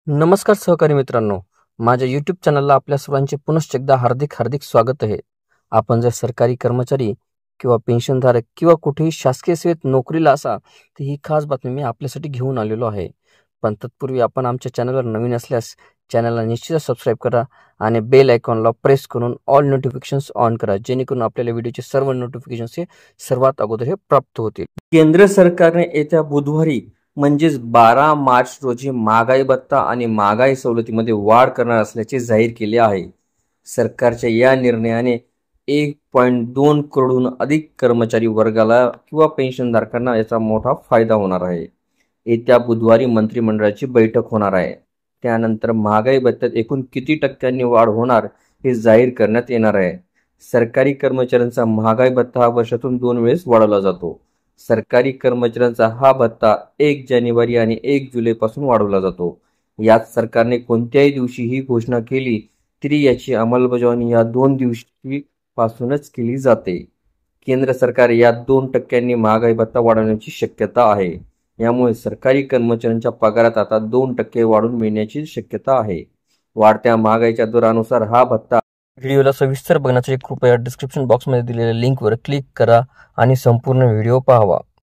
नमस्कार सहकारी मित्रांनो, माझ्या यूट्यूब चॅनलला आपल्या सर्वांचे पुनश्च एकदा हार्दिक स्वागत आहे. आपण जर सरकारी कर्मचारी किंवा पेन्शनधारक किंवा कुठेही शासकीय सेवेत नोकरीला असा तर ही खास बातमी मी आपल्यासाठी घेऊन आलेलो आहे. पण तत्पूर्वी आपण आमच्या चॅनलवर नवीन असल्यास चॅनलला निश्चितच सबस्क्राईब करा आणि बेल आयकॉनला प्रेस करून ऑल नोटिफिकेशन्स ऑन करा, जेणेकरून आपल्याला व्हिडिओचे सर्व नोटिफिकेशन्स हे सर्वात अगोदर हे प्राप्त होतील. केंद्र सरकारने येत्या बुधवारी म्हणजेच 12 मार्च रोजी महागाई भत्ता आणि महागाई सवलतीमध्ये वाढ करणार असल्याचे जाहीर केले आहे. सरकारच्या या निर्णयाने 1.2 करोडहून अधिक कर्मचारी वर्गाला किंवा पेन्शनधारकांना याचा मोठा फायदा होणार आहे. येत्या बुधवारी मंत्रिमंडळाची बैठक होणार आहे. त्यानंतर महागाई भत्त्यात एकूण किती टक्क्यांनी वाढ होणार हे जाहीर करण्यात येणार आहे. सरकारी कर्मचाऱ्यांचा महागाई भत्ता हा वर्षातून 2 वेळेस वाढवला जातो. सरकारी कर्मचाऱ्यांचा हा भत्ता 1 जानेवारी आणि 1 जुलैपासून वाढवला जातो. यात सरकारने कोणत्याही दिवशी ही घोषणा केली तरी याची अंमलबजावणी या 2 दिवशीपासूनच केली जाते. केंद्र सरकार या 2 टक्क्यांनी महागाई भत्ता वाढवण्याची शक्यता आहे. यामुळे सरकारी कर्मचाऱ्यांच्या पगारात आता 2 टक्के वाढून मिळण्याची शक्यता आहे. वाढत्या महागाईच्या दरानुसार हा भत्ता. व्हिडिओला सविस्तर बघण्यासाठी कृपया डिस्क्रिप्शन बॉक्समध्ये दिलेल्या लिंकवर क्लिक करा आणि संपूर्ण व्हिडिओ पाहावा.